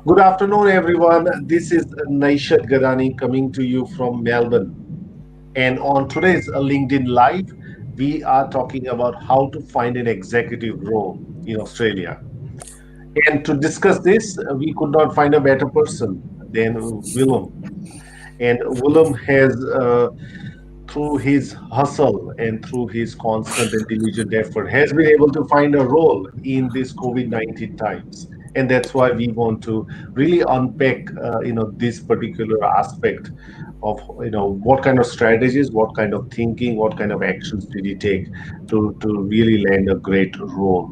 Good afternoon, everyone. This is Naishat Gadani coming to you from Melbourne. And on today's LinkedIn Live, we are talking about how to find an executive role in Australia. And to discuss this, we could not find a better person than Willem. And Willem has, through his hustle and through his constant and diligent effort, has been able to find a role in this COVID-19 times. And that's why we want to really unpack, this particular aspect of, what kind of strategies, what kind of thinking, what kind of actions did he take to really land a great role.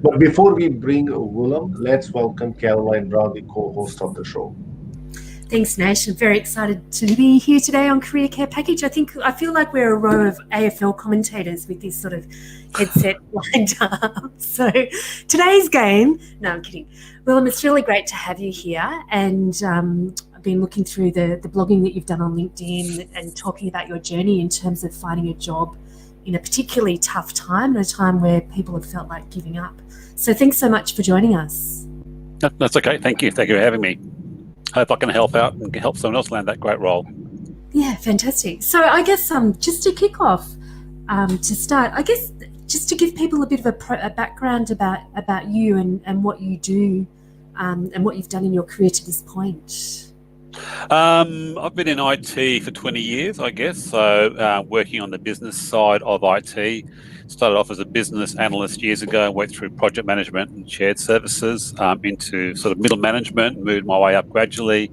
But before we bring Willem, let's welcome Caroline Brown, the co-host of the show. Thanks, Nash. I'm very excited to be here today on Career Care Package. I feel like we're a row of AFL commentators with this sort of headset lined up. So today's game, no, I'm kidding. Willem, it's really great to have you here. And I've been looking through the blogging that you've done on LinkedIn and talking about your journey in terms of finding a job in a particularly tough time, and a time where people have felt like giving up. So thanks so much for joining us. That's okay. Thank you. Thank you for having me. Hope I can help out and help someone else land that great role. Yeah, fantastic. So I guess just to kick off, to start, I guess just to give people a bit of a background about you and what you do and what you've done in your career to this point. I've been in IT for 20 years, I guess. So working on the business side of IT. Started off as a business analyst years ago and went through project management and shared services into sort of middle management, moved my way up gradually.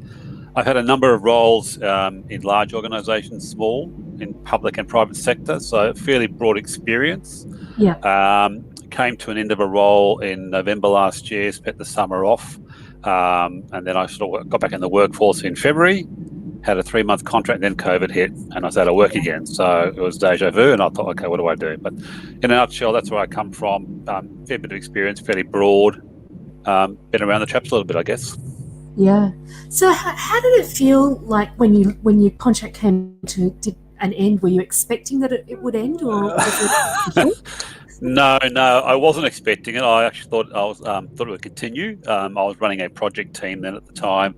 I've had a number of roles in large organisations, small, in public and private sector, so fairly broad experience. Yeah. Came to an end of a role in November last year, spent the summer off, and then I sort of got back in the workforce in February. Had a 3-month contract, then COVID hit, and I was out of work again. So it was deja vu, and I thought, okay, what do I do? But in a nutshell, that's where I come from. Fair bit of experience, fairly broad. Been around the traps a little bit, I guess. Yeah. So how did it feel like when your contract came to an end? Were you expecting that it would end, or was it? No, I wasn't expecting it. I actually thought it would continue. I was running a project team then at the time.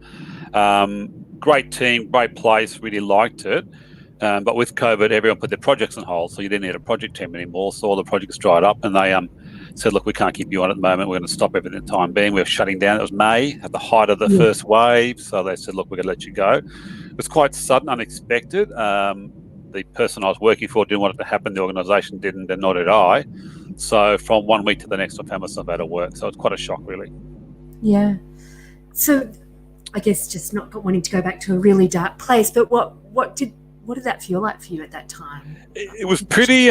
Great team, great place, really liked it. But with COVID, everyone put their projects on hold, so you didn't need a project team anymore. So all the projects dried up, and they said, look, we can't keep you on at the moment. We're going to stop everything at the time being. We're shutting down. It was May, at the height of the first wave. So they said, look, we're going to let you go. It was quite sudden, unexpected. The person I was working for didn't want it to happen. The organisation didn't, and nor did I. So from 1 week to the next, I found myself out of work. So it's quite a shock, really. Yeah. So I guess just not wanting to go back to a really dark place, but what did that feel like for you at that time? It was pretty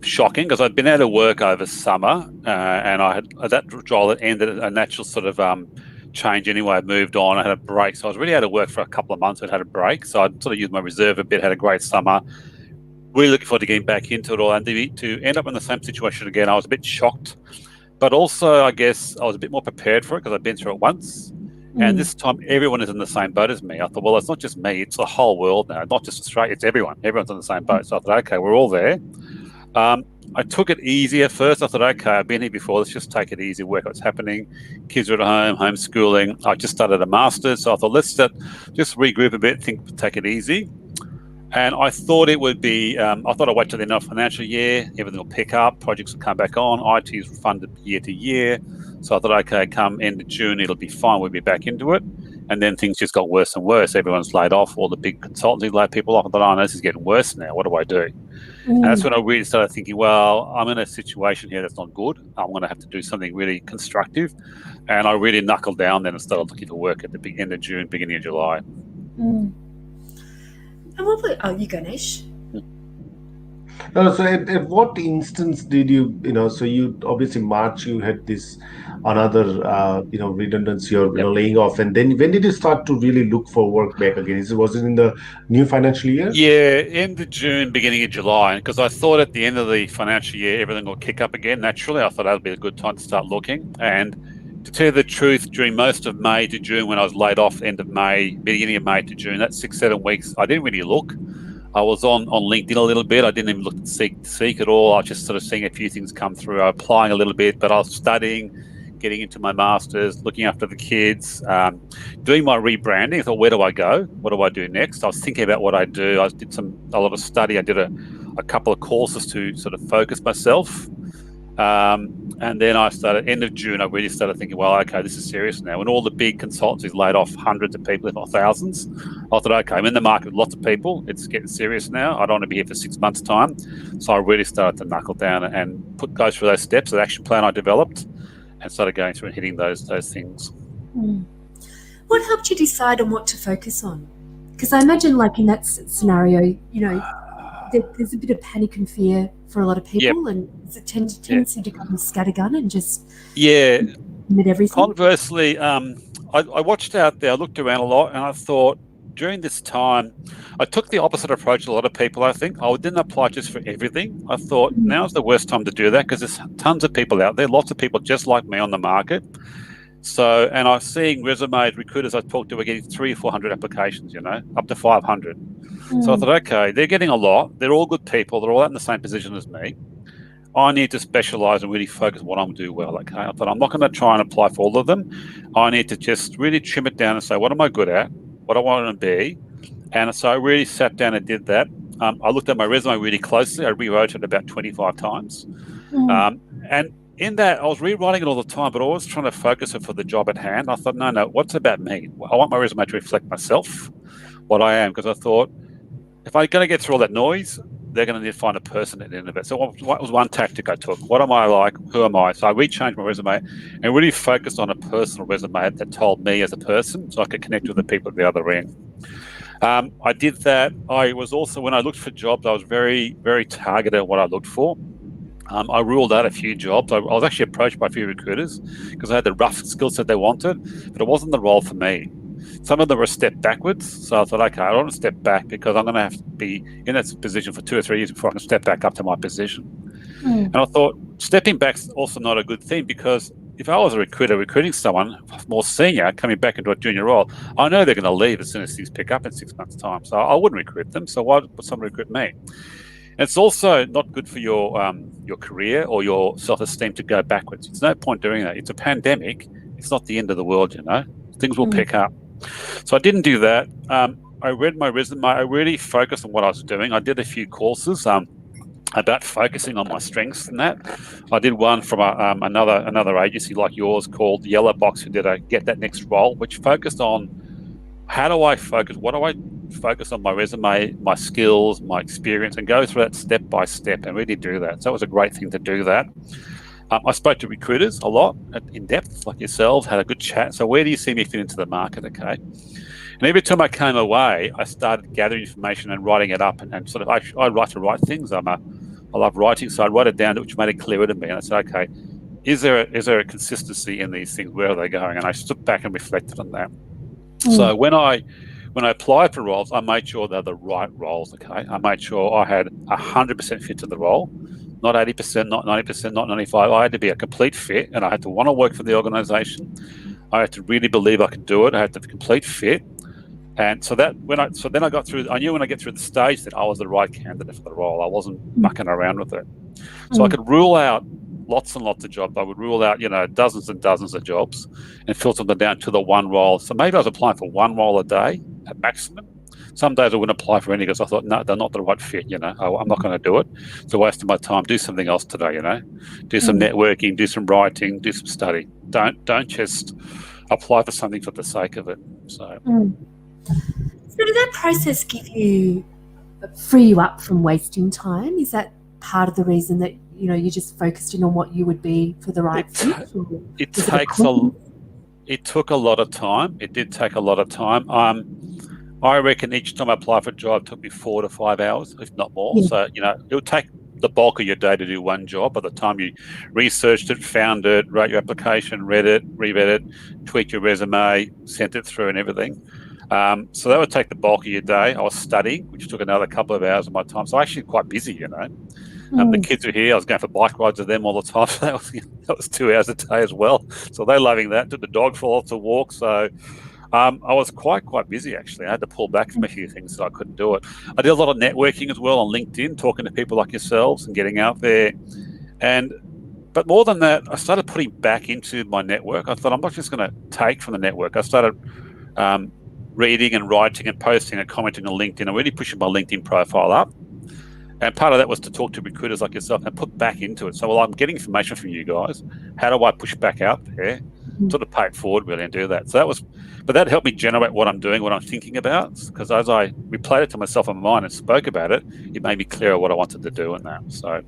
shocking because I'd been out of work over summer, and I had that role that ended a natural sort of change anyway. I moved on. I had a break, so I was really out of work for a couple of months. I'd had a break, so I'd sort of used my reserve a bit. Had a great summer. Really looking forward to getting back into it all, and to end up in the same situation again. I was a bit shocked, but also I guess I was a bit more prepared for it because I'd been through it once. And this time, everyone is in the same boat as me. I thought, well, it's not just me; it's the whole world now. Not just Australia; it's everyone. Everyone's in the same boat. So I thought, okay, we're all there. I took it easy at first. I thought, okay, I've been here before. Let's just take it easy, work what's happening. Kids are at home, homeschooling. I just started a master's, so I thought, let's just regroup a bit, take it easy. And I thought it would be, I thought I'd wait till the end of the financial year, everything will pick up, projects will come back on, IT is funded year to year. So I thought, okay, come end of June, it'll be fine, we'll be back into it. And then things just got worse and worse. Everyone's laid off, all the big consultancies laid people off. I thought, oh, no, this is getting worse now, what do I do? And that's when I really started thinking, well, I'm in a situation here that's not good. I'm going to have to do something really constructive. And I really knuckled down then and started looking for work at the end of June, beginning of July. And you go, Nish. So at what instance did you, so you obviously March, you had this another, redundancy or, laying off. And then when did you start to really look for work back again? Was it in the new financial year? Yeah, end of June, beginning of July. Because I thought at the end of the financial year, everything will kick up again naturally. I thought that would be a good time to start looking. And to tell you the truth, during most of May to June, when I was laid off, end of May, beginning of May to June, that's 6-7 weeks, I didn't really look. I was on LinkedIn a little bit. I didn't even look at Seek at all. I was just sort of seeing a few things come through. I was applying a little bit, but I was studying, getting into my master's, looking after the kids, doing my rebranding. I thought, where do I go? What do I do next? I was thinking about what I do. I did a lot of study. I did a couple of courses to sort of focus myself. And then I started, end of June, I really started thinking, well, okay, this is serious now. When all the big consultancies laid off hundreds of people, if not thousands, I thought, okay, I'm in the market with lots of people. It's getting serious now. I don't want to be here for 6 months' time. So I really started to knuckle down and go through those steps, the action plan I developed, and started going through and hitting those things. What helped you decide on what to focus on? Because I imagine, like in that scenario, there's a bit of panic and fear for a lot of people, and there's a tendency to kind of scattergun and just admit everything. Conversely, I watched out there, I looked around a lot, and I thought during this time, I took the opposite approach to a lot of people, I think. I didn't apply just for everything. I thought now's the worst time to do that because there's tons of people out there, lots of people just like me on the market. So, and I'm seeing resumes, recruiters I talked to are getting 300 or 400 applications, up to 500. So I thought, okay, they're getting a lot. They're all good people. They're all in the same position as me. I need to specialize and really focus on what I'm going to do well. Okay, I thought I'm not going to try and apply for all of them. I need to just really trim it down and say, what am I good at? What I want to be? And so I really sat down and did that. I looked at my resume really closely. I rewrote it about 25 times. And in that, I was rewriting it all the time, but I was trying to focus it for the job at hand. I thought, no, what's about me? I want my resume to reflect myself, what I am, because I thought, if I'm going to get through all that noise, they're going to need to find a person at the end of it. So what was one tactic I took? What am I like? Who am I? So I rechanged my resume and really focused on a personal resume that told me as a person so I could connect with the people at the other end. I did that. I was also, when I looked for jobs, I was very, very targeted at what I looked for. I ruled out a few jobs. I was actually approached by a few recruiters because I had the rough skill set they wanted, but it wasn't the role for me. Some of them were a step backwards. So I thought, okay, I don't want to step back because I'm going to have to be in that position for 2 or 3 years before I can step back up to my position. And I thought stepping back's also not a good thing because if I was a recruiter recruiting someone more senior coming back into a junior role, I know they're going to leave as soon as things pick up in 6 months' time. So I wouldn't recruit them. So why would someone recruit me? And it's also not good for your career or your self-esteem to go backwards. It's no point doing that. It's a pandemic. It's not the end of the world, Things will pick up. So I didn't do that. I read my resume. I really focused on what I was doing. I did a few courses about focusing on my strengths and that. I did one from another agency like yours called Yellow Box, who did a Get That Next Role, which focused on how do I focus? What do I focus on my resume, my skills, my experience, and go through that step by step and really do that. So it was a great thing to do that. I spoke to recruiters a lot in depth, like yourselves, had a good chat. So where do you see me fit into the market? Okay. And every time I came away, I started gathering information and writing it up and sort of, I like to write things. I love writing. So I wrote it down, which made it clearer to me. And I said, okay, is there a consistency in these things? Where are they going? And I stood back and reflected on that. So when I applied for roles, I made sure they're the right roles, okay? I made sure I had 100% fit to the role, not 80%, not 90%, not 95%. I had to be a complete fit, and I had to want to work for the organisation. I had to really believe I could do it. I had to be complete fit. And so then I got through, I knew when I get through the stage that I was the right candidate for the role. I wasn't mucking around with it. So I could rule out lots and lots of jobs. I would rule out, dozens and dozens of jobs and filter them down to the one role. So maybe I was applying for one role a day at maximum. Some days I wouldn't apply for any because I thought, no, they're not the right fit, I'm not going to do it. It's a waste of my time. Do something else today, Do some networking, do some writing, do some study. Don't just apply for something for the sake of it. So did that process free you up from wasting time? Is that part of the reason that you just focused in on what you would be for the right fit? It took a lot of time. It did take a lot of time. I reckon each time I apply for a job, it took me 4 to 5 hours, if not more. Yeah. So, it would take the bulk of your day to do one job. By the time you researched it, found it, wrote your application, read it, reread it, tweaked your resume, sent it through and everything. So that would take the bulk of your day. I was studying, which took another couple of hours of my time. So I was actually quite busy, The kids were here. I was going for bike rides with them all the time. So that was 2 hours a day as well. So they're loving that. Took the dog for lots of walks. So I was quite busy, actually. I had to pull back from a few things, so I couldn't do it. I did a lot of networking as well on LinkedIn, talking to people like yourselves and getting out there. But But more than that, I started putting back into my network. I thought I'm not just going to take from the network. I started reading and writing and posting and commenting on LinkedIn and really pushing my LinkedIn profile up. And part of that was to talk to recruiters like yourself and put back into it. So, well, I'm getting information from you guys. How do I push back out there? Sort of pay it forward really and do that. So but that helped me generate what I'm doing, what I'm thinking about. Because as I replayed it to myself in my mind and spoke about it, it made me clearer what I wanted to do in that. So.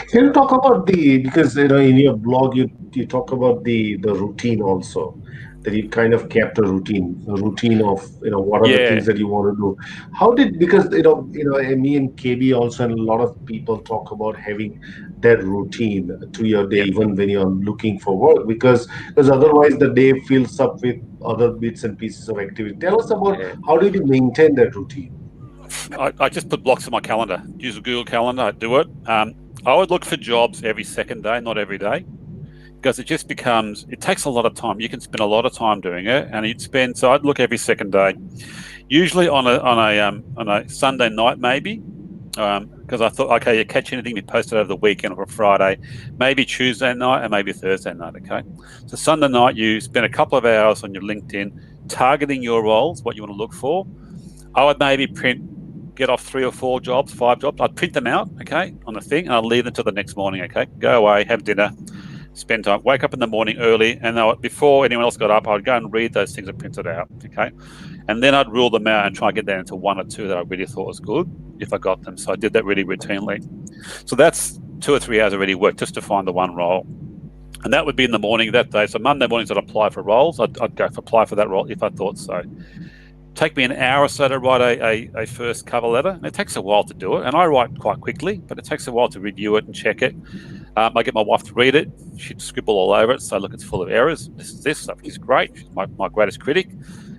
Can you talk about because in your blog you talk about the routine also, that you kind of kept a routine of what are the things that you want to do. How did because me and KB also and a lot of people talk about having that routine to your day even when you're looking for work because otherwise the day fills up with other bits and pieces of activity. Tell us about how did you maintain that routine? I just put blocks in my calendar. Use a Google Calendar. I do it. I would look for jobs every second day, not every day, because it takes a lot of time. You can spend a lot of time doing it, and so I'd look every second day, usually on a Sunday night maybe, because I thought, okay, you catch anything you posted over the weekend or a Friday, maybe Tuesday night and maybe Thursday night. Okay, so Sunday night you spend a couple of hours on your LinkedIn targeting your roles, what you want to look for. I would maybe get off 3 or 4 jobs, 5 jobs. I'd print them out, okay, on the thing, and I'd leave them till the next morning, okay? Go away, have dinner, spend time, wake up in the morning early, and before anyone else got up, I'd go and read those things and print it out, okay? And then I'd rule them out and try and get that into 1 or 2 that I really thought was good if I got them. So I did that really routinely. So that's 2 or 3 hours already work just to find the one role. And that would be in the morning that day. So Monday mornings I'd apply for roles. I'd go apply for that role if I thought so. Take me an hour or so to write a first cover letter. And it takes a while to do it. And I write quite quickly, but it takes a while to review it and check it. I get my wife to read it. She'd scribble all over it. So look, it's full of errors. This is this stuff. She's great. She's my greatest critic.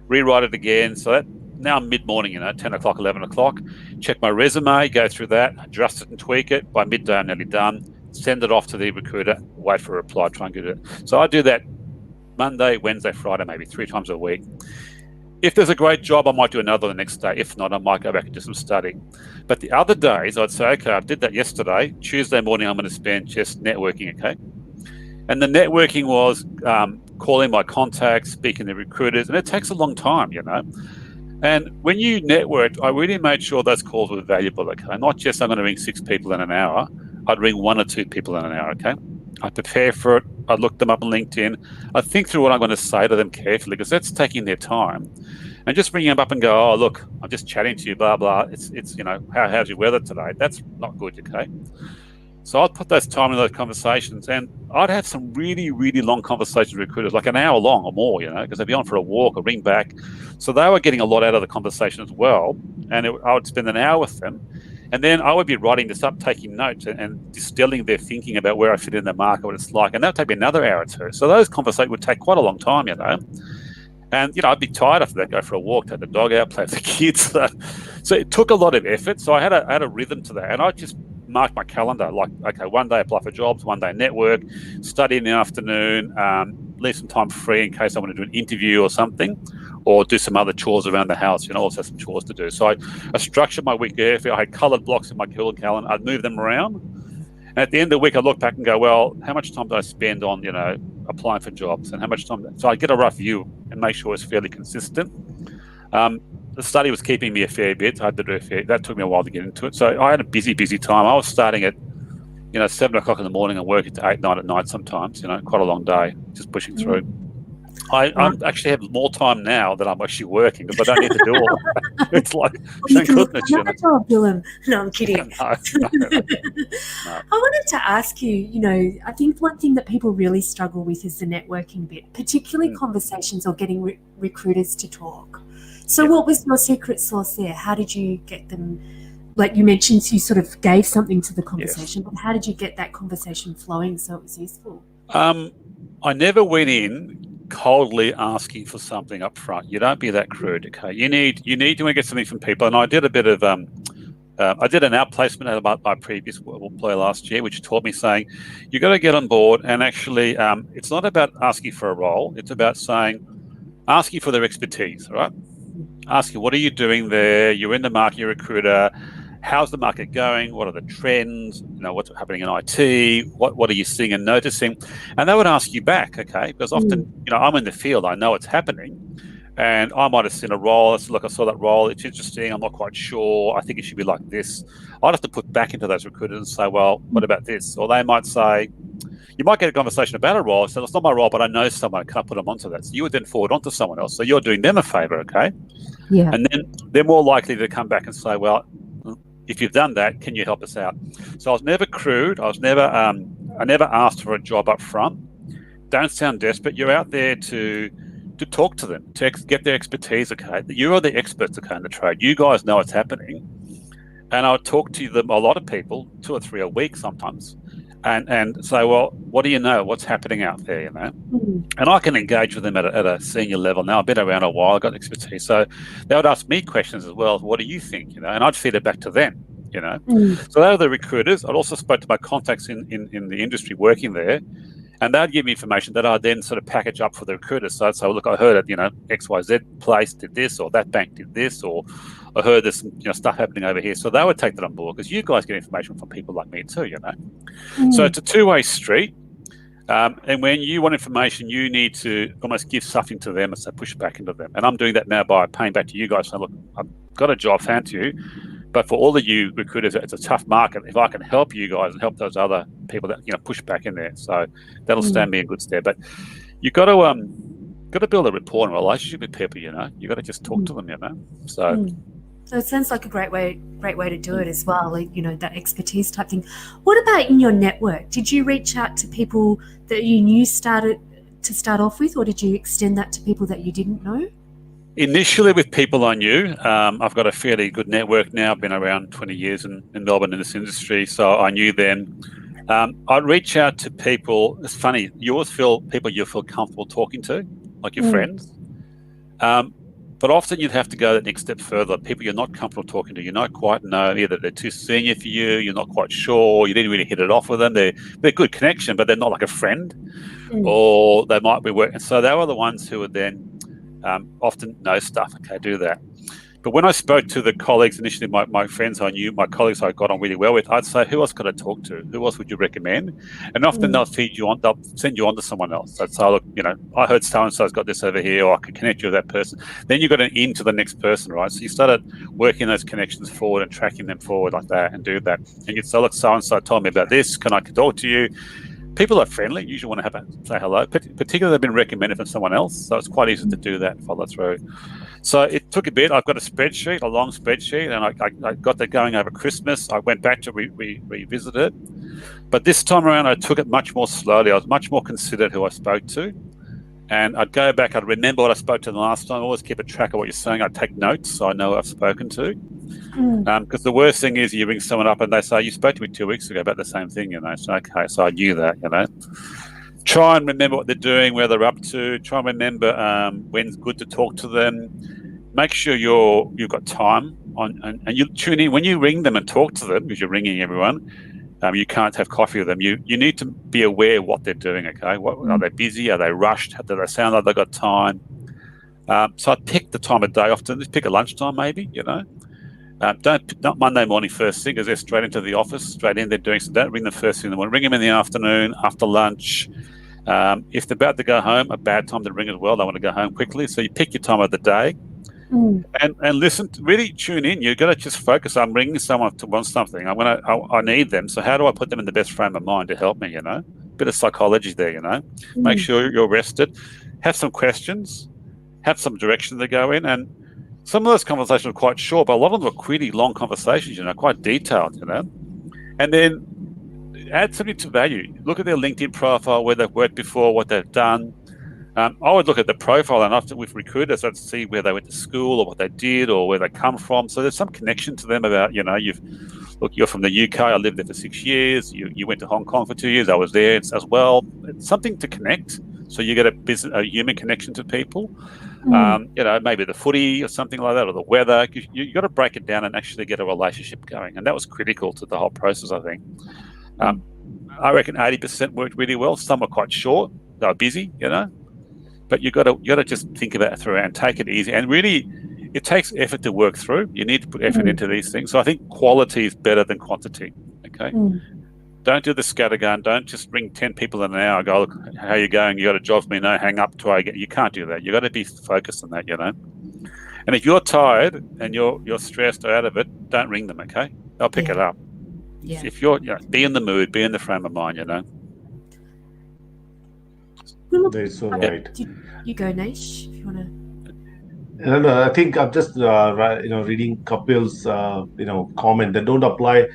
Rewrite it again. So that now mid-morning, 10 o'clock, 11 o'clock. Check my resume, go through that, adjust it and tweak it. By midday, I'm nearly done. Send it off to the recruiter, wait for a reply, try and get it. So I do that Monday, Wednesday, Friday, maybe 3 times a week. If there's a great job, I might do another the next day. If not, I might go back and do some studying. But the other days, I'd say, okay, I did that yesterday. Tuesday morning, I'm going to spend just networking, okay? And the networking was calling my contacts, speaking to recruiters, and it takes a long time, And when you networked, I really made sure those calls were valuable, okay? Not just I'm going to ring 6 people in an hour. I'd ring 1 or 2 people in an hour, okay? I prepare for it. I look them up on LinkedIn. I think through what I'm going to say to them carefully because that's taking their time. And just bringing them up and go, oh, look, I'm just chatting to you, blah, blah. It's how's your weather today? That's not good, okay? So I'd put those time in those conversations and I'd have some really, really long conversations with recruiters, like an hour long or more, because they'd be on for a walk or ring back. So they were getting a lot out of the conversation as well. And I would spend an hour with them. And then I would be writing this up, taking notes and distilling their thinking about where I fit in the market, what it's like. And that would take me another hour or 2. So those conversations would take quite a long time, And, I'd be tired after that, go for a walk, take the dog out, play with the kids. So it took a lot of effort. So I had a rhythm to that. And I just marked my calendar, like, okay, one day apply for jobs, one day network, study in the afternoon, leave some time free in case I want to do an interview or something, or do some other chores around the house, also some chores to do. So I structured my week carefully. I had coloured blocks in my Google Calendar. I'd move them around. And at the end of the week, I look back and go, well, how much time did I spend on, applying for jobs and how much time? So I get a rough view and make sure it's fairly consistent. The study was keeping me a fair bit. I had to do that took me a while to get into it. So I had a busy time. I was starting at, 7 o'clock in the morning and working to 8, 9 at night sometimes, quite a long day, just pushing through. I actually have more time now that I'm actually working because I don't need to do all that. It's like, thank goodness. Job, Willem. No, I'm kidding. No. I wanted to ask you, I think one thing that people really struggle with is the networking bit, particularly conversations or getting recruiters to talk. So what was your secret sauce there? How did you get them? Like you mentioned, you sort of gave something to the conversation, but how did you get that conversation flowing so it was useful? I never went in coldly asking for something up front. You don't be that crude, okay? You need to get something from people. And I did a bit of I did an outplacement at my previous employer last year, which taught me saying, you got to get on board and actually it's not about asking for a role. It's about asking for their expertise, right? Asking, what are you doing there? You're in the market, you're a recruiter. how's the market going? What are the trends? What's happening in IT? What are you seeing and noticing? And they would ask you back, okay? Because often, I'm in the field, I know it's happening, and I might have seen a role. I said, look, I saw that role. It's interesting. I'm not quite sure. I think it should be like this. I'd have to put back into those recruiters and say, well, what about this? Or they might say, you might get a conversation about a role. So it's not my role, but I know someone. Can I put them onto that? So you would then forward onto someone else. So you're doing them a favor, okay? Yeah. And then they're more likely to come back and say, well, if you've done that, can you help us out? So I was never crude. I never asked for a job up front. Don't sound desperate. You're out there to talk to them, to get their expertise, okay? You are the experts, okay, in the trade. You guys know what's happening. And I'll talk to them, a lot of people, 2 or 3 a week sometimes, and say, well, what do you know? What's happening out there, And I can engage with them at a senior level. Now, I've been around a while, I've got expertise. So they would ask me questions as well. What do you think, And I'd feed it back to them, So they were the recruiters. I'd also spoke to my contacts in the industry working there, and they'd give me information that I'd then sort of package up for the recruiters. So I'd say, well, look, I heard it, XYZ place did this, or that bank did this, or I heard there's some stuff happening over here. So they would take that on board, because you guys get information from people like me too, So it's a two-way street. And when you want information, you need to almost give something to them as they push back into them. And I'm doing that now by paying back to you guys, saying, look, I've got a job, fancy you. But for all of you recruiters, it's a tough market. If I can help you guys and help those other people that push back in there, so that'll stand me in good stead. But you got to build a rapport and relationship with people. You got to just talk to them. So. So it sounds like a great way to do it as well, like, that expertise type thing. What about in your network? Did you reach out to people that you knew started to start off with, or did you extend that to people that you didn't know? Initially with people I knew. I've got a fairly good network now. I've been around 20 years in Melbourne in this industry, so I knew them. I'd reach out to people. It's funny, you always feel people you feel comfortable talking to, like your friends. But often you'd have to go that next step further. People you're not comfortable talking to, you not quite know, either they're too senior for you, you're not quite sure, you didn't really hit it off with them. They're a good connection, but they're not like a friend, or they might be working. So they were the ones who would then often know stuff. Okay, do that. But when I spoke to the colleagues initially, my friends I knew, my colleagues I got on really well with, I'd say, who else could I talk to? Who else would you recommend? And often they'll send you on to someone else. They'd say, look, I heard so-and-so's got this over here, or I could connect you with that person. Then you got an in to the next person, right? So you started working those connections forward and tracking them forward like that and do that. And you'd say, look, so-and-so told me about this. Can I talk to you? People are friendly. You usually want to say hello, particularly they've been recommended from someone else. So it's quite easy to do that and follow through. So it took a bit. I've got a long spreadsheet, and I got that going over Christmas. I went back to revisit it. But this time around, I took it much more slowly. I was much more considered who I spoke to. And I'd go back, I'd remember what I spoke to the last time. I always keep a track of what you're saying. I'd take notes so I know who I've spoken to. Because the worst thing is you ring someone up and they say, you spoke to me 2 weeks ago about the same thing, So, okay, so I knew that, Try and remember what they're doing, where they're up to. Try and remember when's good to talk to them. Make sure you've got time and you tune in. When you ring them and talk to them, because you're ringing everyone, you can't have coffee with them. You need to be aware of what they're doing, okay? Are they busy? Are they rushed? Do they sound like they've got time? So I pick the time of day often. Just pick a lunchtime maybe, not Monday morning first thing, because they're straight into the office, straight in, they're doing so. Don't ring them first thing in the morning. Ring them in the afternoon, after lunch. If they're about to go home, a bad time to ring as well. They want to go home quickly. So you pick your time of the day. And listen, really tune in. You've got to just focus. I'm ringing someone to want something. I need them. So how do I put them in the best frame of mind to help me, Bit of psychology there, Make sure you're rested. Have some questions. Have some direction to go in. And some of those conversations are quite short, but a lot of them are pretty long conversations, quite detailed, And then add something to value. Look at their LinkedIn profile, where they've worked before, what they've done. I would look at the profile, and often with recruiters, I'd see where they went to school or what they did or where they come from. So there's some connection to them about, you're from the UK. I lived there for 6 years. You went to Hong Kong for 2 years. I was there as well. It's something to connect. So you get a human connection to people. Maybe the footy or something like that, or the weather. You got to break it down and actually get a relationship going. And that was critical to the whole process, I think. I reckon 80% worked really well. Some were quite short. They were busy, But you got to just think about it through and take it easy. And really, it takes effort to work through. You need to put effort into these things. So I think quality is better than quantity. Okay. Don't do the scattergun. Don't just ring 10 people in an hour. Go, look, how you going? You got a job for me? No, hang up till I get. You can't do that. You got to be focused on that. And if you're tired and you're stressed or out of it, don't ring them. Okay, they'll pick it up. Yeah. If you're, be in the mood, be in the frame of mind. That's so right. You go, Nish, if you want to. No, I think I'm just reading Kapil's comment that don't apply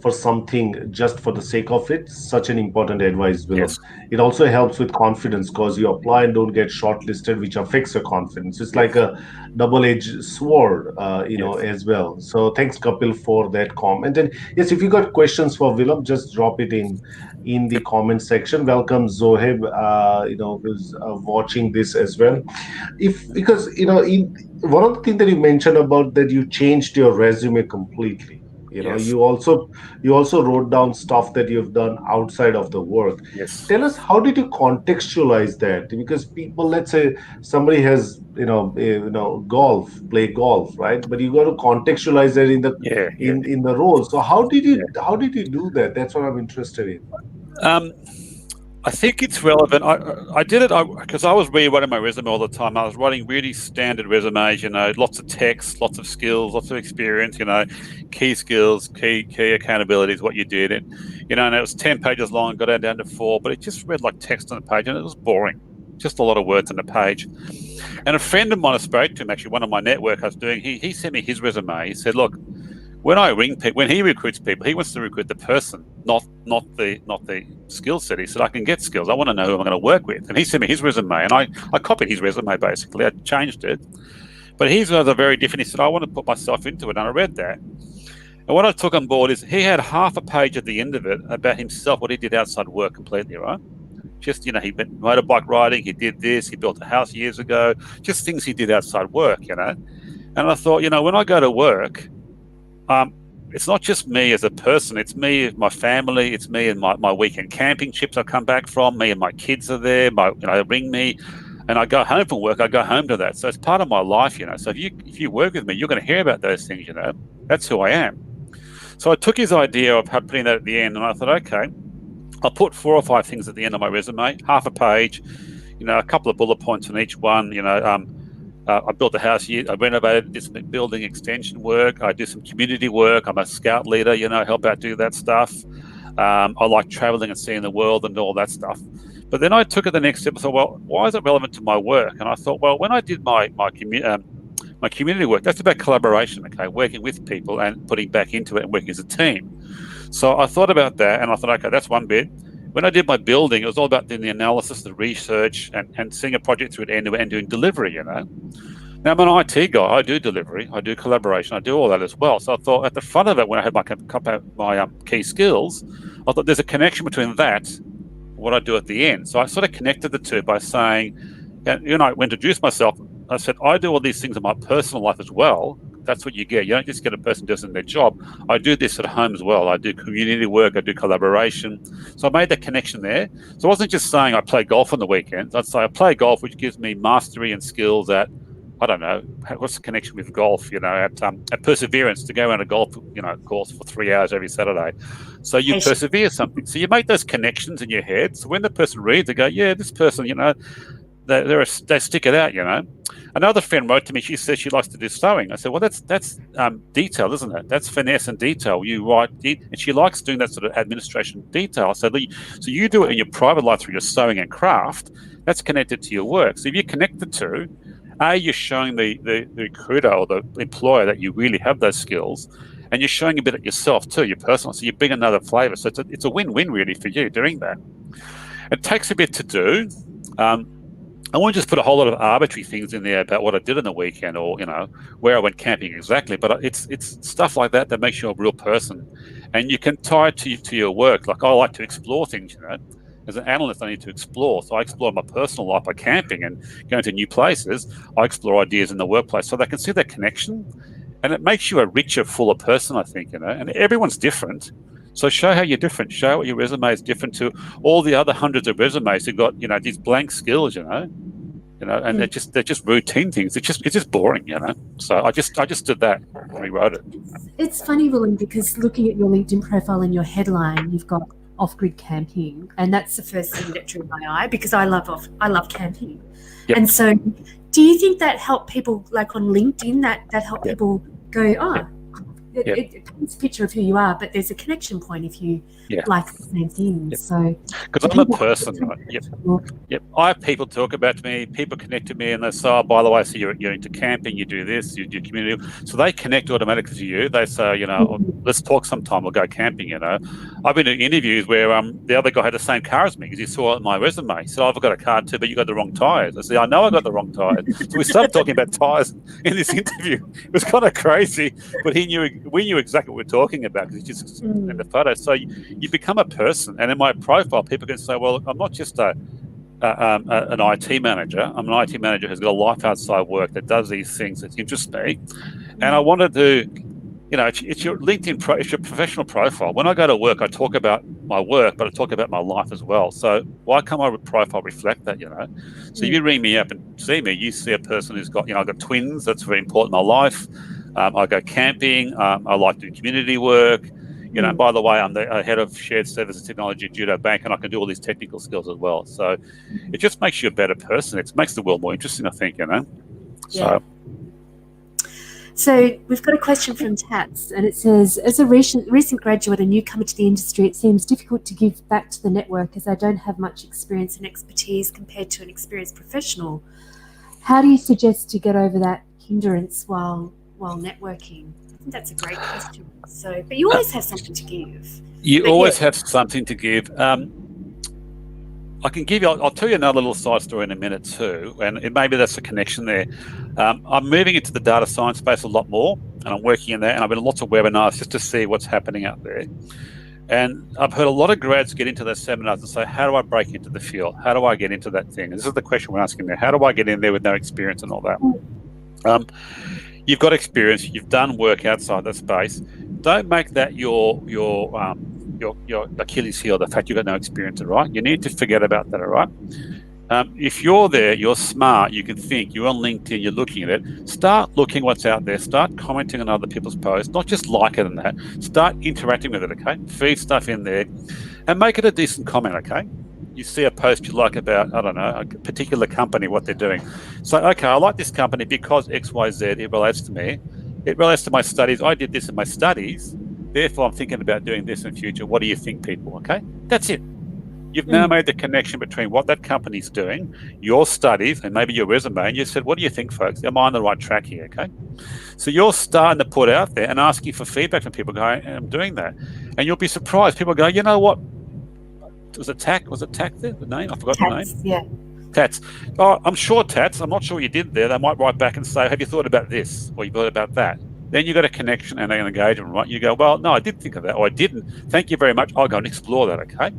for something just for the sake of it. Such an important advice, Willem. Yes. It also helps with confidence because you apply and don't get shortlisted, which affects your confidence. It's like a double-edged sword, as well. So thanks, Kapil, for that comment. And yes, if you got questions for Willem, just drop it in the comment section. Welcome, Zoheb, who's watching this as well. Because one of the things that you mentioned about that you changed your resume completely. You also wrote down stuff that you've done outside of the work. Yes. Tell us, how did you contextualize that? Because people, let's say somebody has play golf, right? But you got to contextualize that in the role. So how did you do that? That's what I'm interested in. I think it's relevant. I did it because I was rewriting my resume all the time. I was writing really standard resumes, lots of text, lots of skills, lots of experience, key skills, key accountabilities, what you did. And, and it was 10 pages long and got down to 4, but it just read like text on the page and it was boring. Just a lot of words on the page. And a friend of mine I spoke to him, actually, one of my network I was doing, he sent me his resume. He said, look, when I ring people, when he recruits people, he wants to recruit the person, not the skill set. He said, I can get skills. I want to know who I'm going to work with. And he sent me his resume, and I copied his resume, basically. I changed it. But his was very different. He said, I want to put myself into it. And I read that. And what I took on board is he had half a page at the end of it about himself, what he did outside work completely, right? Just, he went motorbike riding, he did this, he built a house years ago, just things he did outside work, And I thought, when I go to work, it's not just me as a person, it's me, my family, it's me and my weekend camping trips I come back from, me and my kids are there, they ring me, and I go home from work, I go home to that. So it's part of my life, So if you work with me, you're going to hear about those things, That's who I am. So I took his idea of putting that at the end, and I thought, okay, I'll put 4 or 5 things at the end of my resume, half a page, a couple of bullet points on each one, I built a house here. I renovated, did some building extension work. I do some community work. I'm a scout leader, help out do that stuff. I like traveling and seeing the world and all that stuff. But then I took it the next step and thought, well, why is it relevant to my work? And I thought, well, when I did my community work, that's about collaboration, okay, working with people and putting back into it and working as a team. So I thought about that and I thought, okay, that's one bit. When I did my building, it was all about doing the analysis, the research, and seeing a project through end to end, doing delivery, Now, I'm an IT guy. I do delivery. I do collaboration. I do all that as well. So I thought at the front of it, when I had my key skills, I thought there's a connection between that and what I do at the end. So I sort of connected the two by saying, I introduced myself. I said, I do all these things in my personal life as well. That's what you get. You don't just get a person doing their job. I do this at home as well. I do community work. I do collaboration. So I made that connection there. So I wasn't just saying I play golf on the weekends. I'd say I play golf, which gives me mastery and skills at, I don't know, what's the connection with golf, at perseverance, to go around a golf, course for 3 hours every Saturday. So you persevere something. So you make those connections in your head. So when the person reads, they go, yeah, this person, they stick it out, Another friend wrote to me. She says she likes to do sewing. I said, well, that's detail, isn't it? That's finesse and detail. You write, and she likes doing that sort of administration detail. So you do it in your private life through your sewing and craft. That's connected to your work. So if you connect the two, you're showing the recruiter or the employer that you really have those skills, and you're showing a bit of yourself too, your personal. So you bring another flavor. So it's a win-win really for you doing that. It takes a bit to do. I won't just put a whole lot of arbitrary things in there about what I did on the weekend or, where I went camping exactly. But it's stuff like that makes you a real person. And you can tie it to your work. Like I like to explore things, As an analyst, I need to explore. So I explore my personal life by camping and going to new places. I explore ideas in the workplace so they can see that connection. And it makes you a richer, fuller person, I think, And everyone's different. So show how you're different. Show what your resume is different to all the other hundreds of resumes who've got, these blank skills, and they're just routine things. It's just boring, So I just did that and rewrote it. It's funny, Willem, because looking at your LinkedIn profile and your headline, you've got off-grid camping, and that's the first thing that drew my eye because I love camping. Yep. And so, do you think that helped people, like on LinkedIn, that helped people go, it paints a picture of who you are, but there's a connection point if you like the same thing. Yep. So, because I'm a person, right? Yep. I have people talk about me, people connect to me, and they say, "Oh, by the way, so you're into camping, you do this, you do community." So they connect automatically to you. They say, let's talk sometime. We'll go camping. I've been in interviews where the other guy had the same car as me because he saw my resume. He said, "I've got a car too, but you got the wrong tires." I said, "I know I got the wrong tires." So we started talking about tires in this interview. It was kind of crazy, but we knew exactly what we're talking about because it's just in the photo. So you become a person, and in my profile, people can say, "Well, I'm not just an IT manager. I'm an IT manager who's got a life outside work that does these things that interest me." And I wanted to, it's your LinkedIn it's your professional profile. When I go to work, I talk about my work, but I talk about my life as well. So why can't my profile reflect that? So if you ring me up and see me, you see a person who's got, I've got twins. That's very important in my life. I go camping. I like to do community work. By the way, I'm the head of shared services technology at Judo Bank, and I can do all these technical skills as well. So it just makes you a better person. It makes the world more interesting, I think, So we've got a question from Tats, and it says, as a recent graduate and newcomer to the industry, it seems difficult to give back to the network as I don't have much experience and expertise compared to an experienced professional. How do you suggest to get over that hindrance while networking? I think that's a great question. So, but you always have something to give. You always have something to give. I can give you. I'll tell you another little side story in a minute too, and maybe that's a connection there. I'm moving into the data science space a lot more, and I'm working in there, and I've been in lots of webinars just to see what's happening out there. And I've heard a lot of grads get into those seminars and say, "How do I break into the field? How do I get into that thing?" And this is the question we're asking there: how do I get in there with no experience and all that? You've got experience. You've done work outside that space. Don't make that your Achilles heel, the fact you've got no experience, all right? You need to forget about that, all right? If you're there, you're smart, you can think, you're on LinkedIn, you're looking at it, start looking what's out there, start commenting on other people's posts, not just like it and that, start interacting with it, okay? Feed stuff in there and make it a decent comment, okay? You see a post you like about, I don't know, a particular company, what they're doing. So, okay, I like this company because X, Y, Z, it relates to me. It relates to my studies. I did this in my studies. Therefore, I'm thinking about doing this in future. What do you think, people? Okay, that's it. You've now made the connection between what that company's doing, your studies, and maybe your resume, and you said, what do you think, folks? Am I on the right track here, okay? So you're starting to put out there and asking for feedback from people going, I'm doing that. And you'll be surprised. People go, you know what? Was it TAC there, the name? I forgot the name. Yeah. Tats. Oh, I'm sure, Tats. I'm not sure you did there. They might write back and say, have you thought about this? Or you thought about that? Then you got a connection and an engagement, right? You go, well, no, I did think of that, or I didn't. Thank you very much. I'll go and explore that, okay?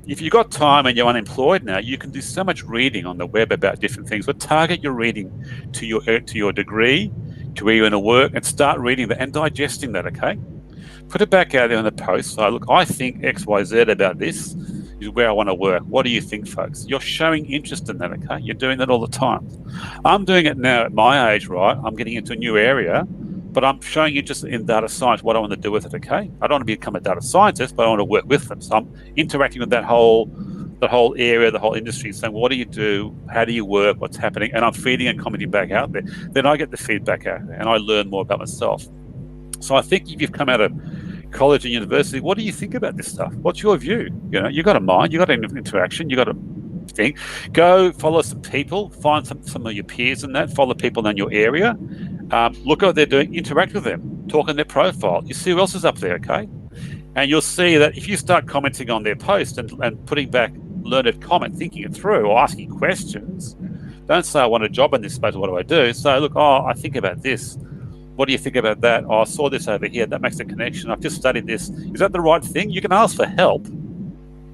If you've got time and you're unemployed now, you can do so much reading on the web about different things, but target your reading to your degree, to where you're going to work, and start reading that and digesting that, okay? Put it back out there on the post. So, look, I think X, Y, Z about this is where I want to work. What do you think, folks? You're showing interest in that, okay? You're doing that all the time. I'm doing it now at my age, right? I'm getting into a new area, but I'm showing interest in data science, what I want to do with it, okay? I don't want to become a data scientist, but I want to work with them. So I'm interacting with that whole area, the whole industry, saying, well, what do you do? How do you work? What's happening? And I'm feeding and commenting back out there. Then I get the feedback out there and I learn more about myself. So I think if you've come out of college and university, what do you think about this stuff? What's your view? You got a mind, you got an interaction, you got a thing. Go follow some people, find some of your peers in that, follow people in your area, look at what they're doing, interact with them, talk on their profile. You see who else is up there, okay? And you'll see that if you start commenting on their post and putting back learned comment, thinking it through or asking questions, don't say, I want a job in this space, what do I do? Say, look, I think about this. What do you think about that? Oh, I saw this over here. That makes a connection. I've just studied this. Is that the right thing? You can ask for help.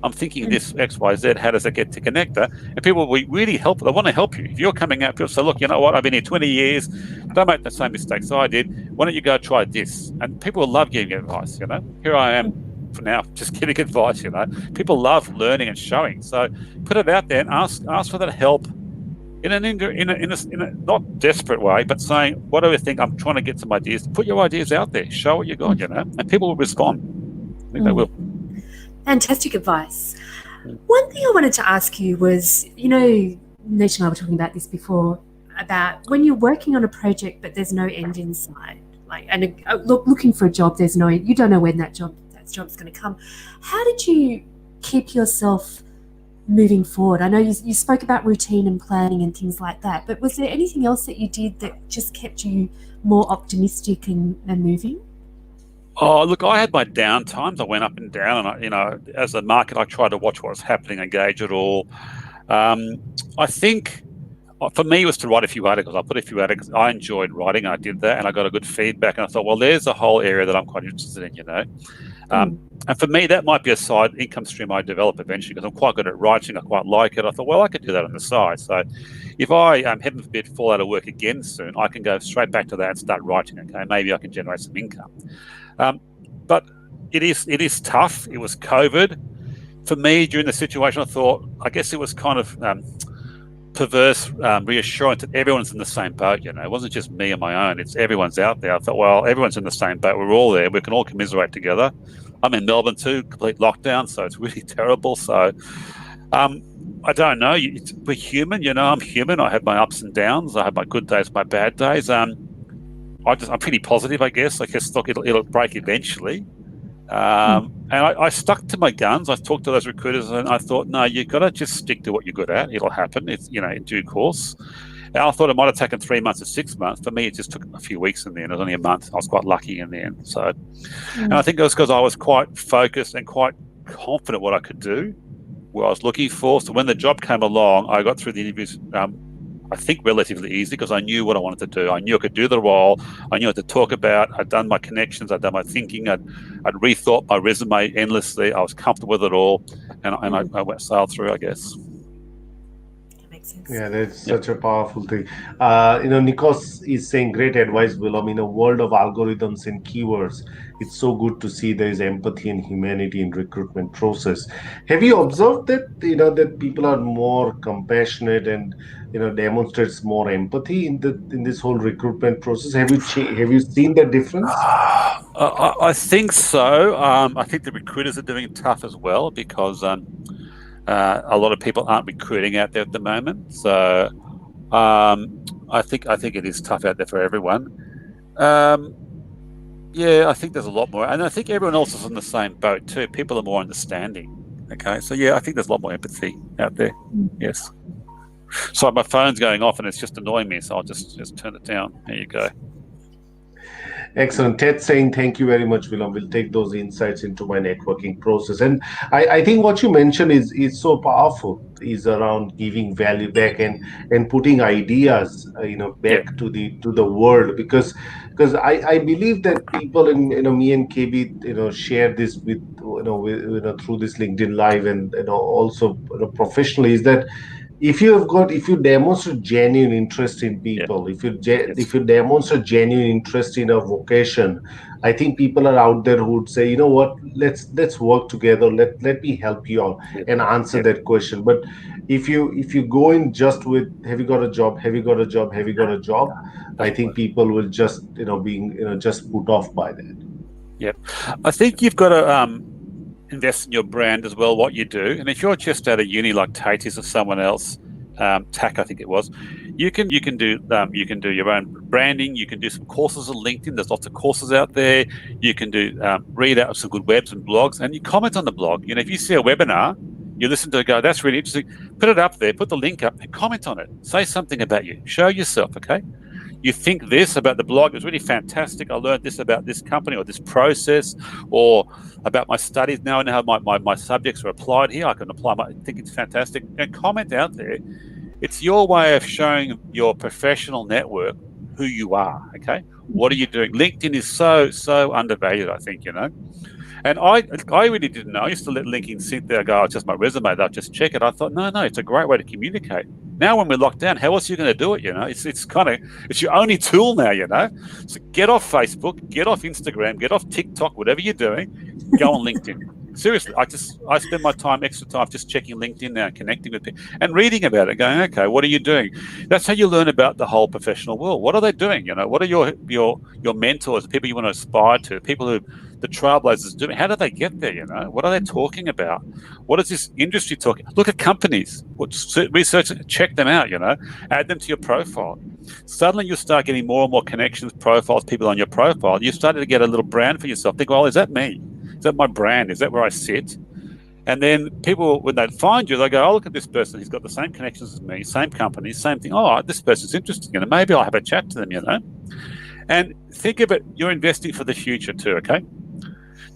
I'm thinking this X, Y, Z. How does it get to connector? And people will really help. They want to help you. If you're coming out, people say, look, you know what? I've been here 20 years. Don't make the same mistakes I did. Why don't you go try this? And people will love giving advice, Here I am for now, just giving advice, People love learning and showing. So put it out there and ask for that help. in a not desperate way, but saying, what do I think? I'm trying to get some ideas. Put your ideas out there. Show what you got, and people will respond. I think they will. Fantastic advice. One thing I wanted to ask you was, Nish and I were talking about this before, about when you're working on a project but there's no end in sight, looking for a job, you don't know when that job's going to come. How did you keep yourself moving forward? I know you spoke about routine and planning and things like that, but was there anything else that you did that just kept you more optimistic and moving? Oh, look, I had my down times. I went up and down, and as a market, I tried to watch what was happening, engage it all. I think for me, it was to write a few articles. I put a few articles. I enjoyed writing. I did that, and I got a good feedback. And I thought, well, there's a whole area that I'm quite interested in, And for me, that might be a side income stream I develop eventually, because I'm quite good at writing. I quite like it. I thought, well, I could do that on the side. So if I, heaven forbid, fall out of work again soon, I can go straight back to that and start writing. Okay, maybe I can generate some income. But it is tough. It was COVID. For me, during the situation, I thought, I guess it was kind of perverse reassurance that everyone's in the same boat. It wasn't just me on my own. It's everyone's out there. I thought, well, everyone's in the same boat. We're all there. We can all commiserate together. I'm in Melbourne too, complete lockdown, so it's really terrible. So I don't know. We're human. I'm human. I have my ups and downs. I have my good days, my bad days. I'm pretty positive, I guess. I guess it'll break eventually. And I stuck to my guns. I talked to those recruiters, and I thought, no, you've got to just stick to what you're good at. It'll happen. It's in due course. And I thought it might have taken 3 months or 6 months. For me, it just took a few weeks in the end. It was only a month. I was quite lucky in the end. So, and I think it was because I was quite focused and quite confident what I could do, what I was looking for. So when the job came along, I got through the interviews. I think relatively easy, because I knew what I wanted to do. I knew I could do the role. I knew what to talk about. I'd done my connections. I'd done my thinking. I'd rethought my resume endlessly. I was comfortable with it all, and I sailed through, I guess. That makes sense. Yeah, that's such a powerful thing. Nikos is saying great advice, Willem. In a world of algorithms and keywords, it's so good to see there is empathy and humanity in recruitment process. Have you observed that that people are more compassionate and demonstrates more empathy in this whole recruitment process? Have you seen that difference? I think so. I think the recruiters are doing it tough as well, because a lot of people aren't recruiting out there at the moment. So I think it is tough out there for everyone. Yeah, I think there's a lot more, and I think everyone else is in the same boat too. People are more understanding. Okay, so yeah, I think there's a lot more empathy out there. Yes. So my phone's going off and it's just annoying me, so I'll just turn it down. There you go. Excellent. Ted saying, thank you very much, Willem. We'll take those insights into my networking process. And I think what you mentioned is so powerful, is around giving value back and putting ideas, back to the world, because I believe that people in me and KB share this with through this LinkedIn Live, and also professionally, is that if you demonstrate genuine interest in people, if you demonstrate genuine interest in a vocation, I think people are out there who would say, you know what, let's work together, let me help you out and answer that question. But if you go in just with, have you got a job, have you got a job, have you got a job, I think people will just being just put off by that. Yep. I think you've got to invest in your brand as well, what you do. And if you're just at a uni like Tate's or someone else, TAC, I think it was, you can do your own branding. You can do some courses on LinkedIn. There's lots of courses out there. You can do read out some good webs and blogs, and you comment on the blog. If you see a webinar, you listen to it, go, that's really interesting. Put it up there, put the link up, and comment on it. Say something about you. Show yourself, okay? You think this about the blog, it was really fantastic. I learned this about this company or this process, or about my studies. Now I know how my subjects are applied here. I can apply I think it's fantastic. And comment out there. It's your way of showing your professional network who you are, okay? What are you doing? LinkedIn is so undervalued, I think, And I really didn't know. I used to let LinkedIn sit there and go, oh, it's just my resume. They'll just check it. I thought, no, it's a great way to communicate. Now when we're locked down, how else are you going to do it? It's your only tool now, So get off Facebook, get off Instagram, get off TikTok, whatever you're doing, go on LinkedIn. Seriously, I spend my extra time just checking LinkedIn now, connecting with people and reading about it, going, okay, what are you doing? That's how you learn about the whole professional world. What are they doing? What are your mentors, the people you want to aspire to, people who the trailblazers doing? How do they get there? What are they talking about? What is this industry talking? Look at companies, research, check them out. Add them to your profile. Suddenly you start getting more and more connections, profiles, people on your profile. You started to get a little brand for yourself. Think, well, is that me? Is that my brand? Is that where I sit? And then people, when they find you, they go, oh, look at this person. He's got the same connections as me, same company, same thing. Oh, this person's interesting. Maybe I'll have a chat to them, And think of it, you're investing for the future too, okay?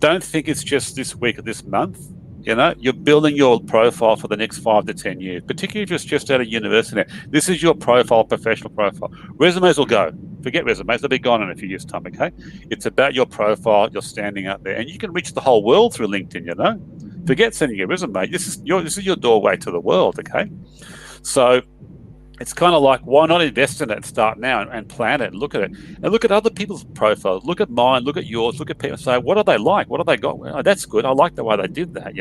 Don't think it's just this week or this month. You're building your profile for the next 5 to 10 years, particularly if you're just out of university. This is your profile, professional profile. Resumes will go. Forget resumes. They'll be gone in a few years' time, okay? It's about your profile. You're standing out there. And you can reach the whole world through LinkedIn, Forget sending a resume. This is your doorway to the world, okay? So it's kind of like, why not invest in it and start now and plan it and look at it and look at other people's profiles, look at mine, look at yours, look at people, say, what are they like? What have they got? Oh, that's good. I like the way they did that,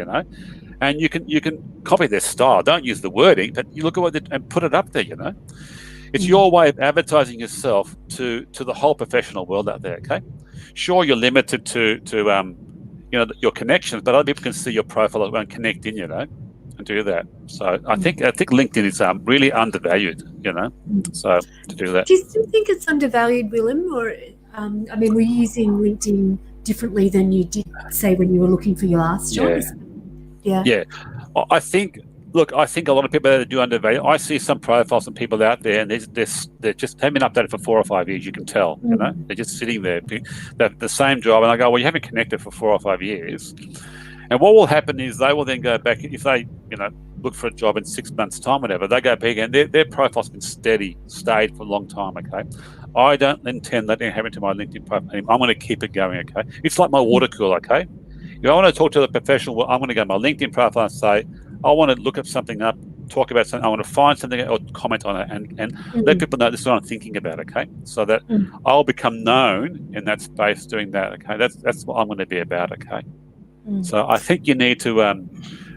and you can copy their style. Don't use the wording, but you look at it and put it up there, It's your way of advertising yourself to the whole professional world out there, okay? Sure, you're limited to your connections, but other people can see your profile and connect in, and do that. So I think LinkedIn is really undervalued, so to do that. Do you still think it's undervalued, Willem? Or, we're using LinkedIn differently than you did, say, when you were looking for your last job? Yeah. I think a lot of people that do undervalue. I see some profiles and people out there, and they're just haven't been updated for 4 or 5 years. You can tell, they're just sitting there. They're the same job, and I go, well, you haven't connected for 4 or 5 years. And what will happen is they will then go back, if they, look for a job in 6 months' time, whatever, they go back and their profile's been stayed for a long time, okay? I don't intend letting it happen to my LinkedIn profile anymore. I'm going to keep it going, okay? It's like my water cooler, okay? If I want to talk to the professional, I'm going to go to my LinkedIn profile and say, I want to look up something up, talk about something, I want to find something or comment on it and let people know this is what I'm thinking about, okay? So that I'll become known in that space doing that, okay? That's what I'm going to be about, okay? So I think you need to,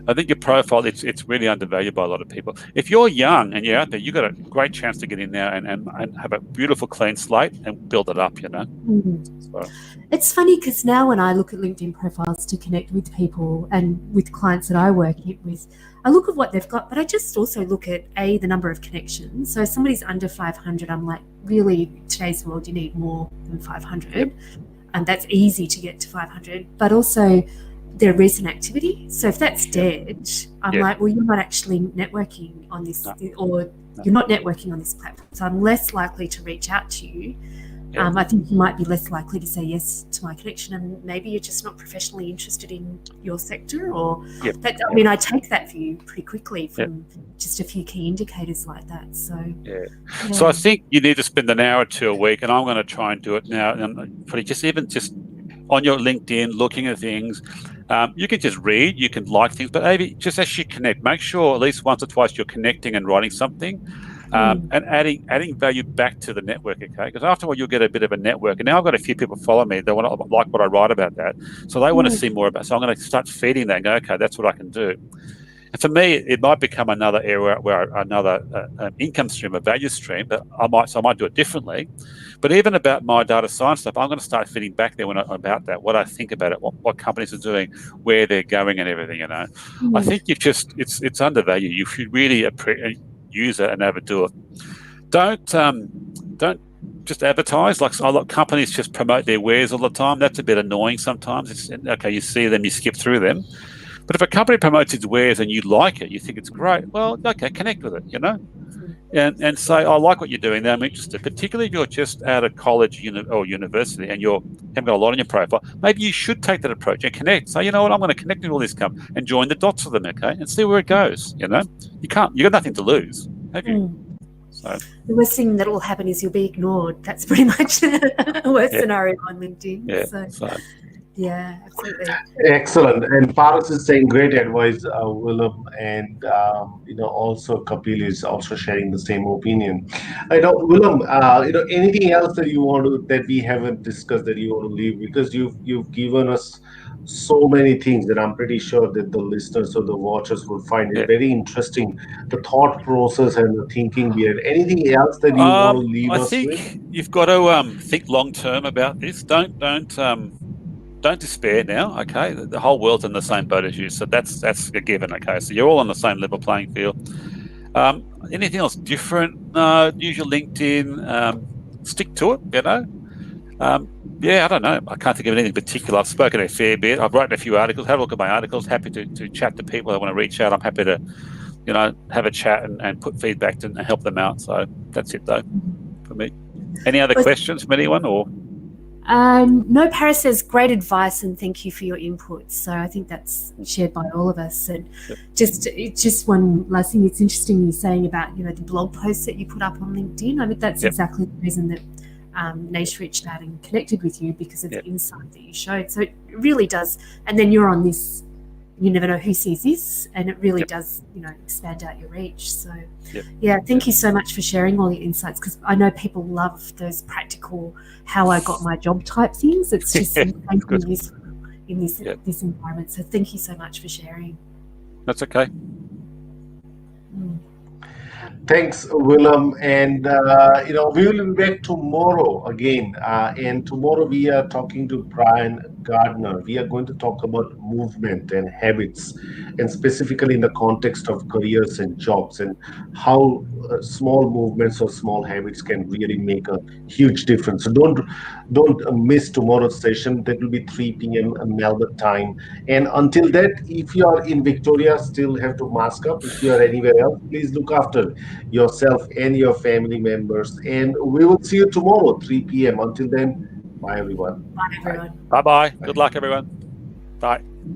I think your profile, it's really undervalued by a lot of people. If you're young and you're out there, you've got a great chance to get in there and have a beautiful clean slate and build it up, So. It's funny because now when I look at LinkedIn profiles to connect with people and with clients that I work with, I look at what they've got, but I just also look at the number of connections. So if somebody's under 500, I'm like, really, today's world, you need more than 500. And that's easy to get to 500, but also their recent activity. So if that's dead, I'm like, well, you're not actually networking on this, or you're not networking on this platform. So I'm less likely to reach out to you. I think you might be less likely to say yes to my connection, and maybe you're just not professionally interested in your sector, or that. I mean, I take that view pretty quickly from just a few key indicators like that. So So I think you need to spend an hour or two a week, and I'm going to try and do it now. And probably just on your LinkedIn, looking at things. You can just read, you can like things, but maybe just as you connect, make sure at least once or twice you're connecting and writing something. And adding value back to the network, okay? Because after a while, you'll get a bit of a network. And now I've got a few people follow me. They want to like what I write about that. So they want to see more about it. So I'm going to start feeding that and go, okay, that's what I can do. And for me, it might become another area where another income stream, a value stream, but I might do it differently. But even about my data science stuff, I'm going to start feeding back there about that, what I think about it, what companies are doing, where they're going and everything, I think it's undervalued. You should really use it and overdo it. Don't just advertise. Like a lot of companies just promote their wares all the time. That's a bit annoying sometimes. It's okay, you see them, you skip through them. But if a company promotes its wares and you like it, you think it's great, well, okay, connect with it, and say, I like what you're doing there, I'm interested. Particularly if you're just out of college or university and you haven't got a lot on your profile, maybe you should take that approach and connect. Say, you know what, I'm going to connect with all these companies and join the dots with them, okay, and see where it goes. You got nothing to lose, have you? So the worst thing that will happen is you'll be ignored. That's pretty much the worst scenario on LinkedIn. Yeah, absolutely. Excellent. And Paras is saying great advice, Willem, and also Kapil is also sharing the same opinion. Willem, anything else that that we haven't discussed that you want to leave, because you've given us so many things, and I'm pretty sure that the listeners or the watchers will find it Yeah. very interesting. The thought process and the thinking behind. Anything else that you want to leave I us with? think you've got to think long term about this. Don't despair now. Okay, the whole world's in the same boat as you, so that's a given. Okay, so you're all on the same level playing field. Anything else different? Use your LinkedIn. Stick to it. Yeah, I don't know. I can't think of anything particular. I've spoken a fair bit. I've written a few articles. Have a look at my articles. Happy to chat to people that want to reach out. I'm happy to, have a chat and put feedback and help them out. So that's it, though, for me. Any other questions from anyone or? No, Paris says great advice and thank you for your input. So I think that's shared by all of us. And just one last thing, it's interesting you're saying about the blog posts that you put up on LinkedIn. I mean that's exactly the reason that Naish reached out and connected with you, because of the insight that you showed. So it really does. And then you're on this. You never know who sees this, and it really does, expand out your reach. So, thank you so much for sharing all your insights, because I know people love those practical, how I got my job type things. It's just useful in this environment. So, thank you so much for sharing. That's okay. Thanks, Willem. And, we will be back tomorrow again. And tomorrow we are talking to Brian Gardner. We are going to talk about movement and habits, and specifically in the context of careers and jobs, and how small movements or small habits can really make a huge difference. So don't miss tomorrow's session. That will be 3 p.m. Melbourne time. And until that, if you are in Victoria, still have to mask up. If you are anywhere else, please look after yourself and your family members. And we will see you tomorrow, 3 p.m. Until then, bye everyone. Bye everyone. Bye-bye. Good luck, everyone. Bye.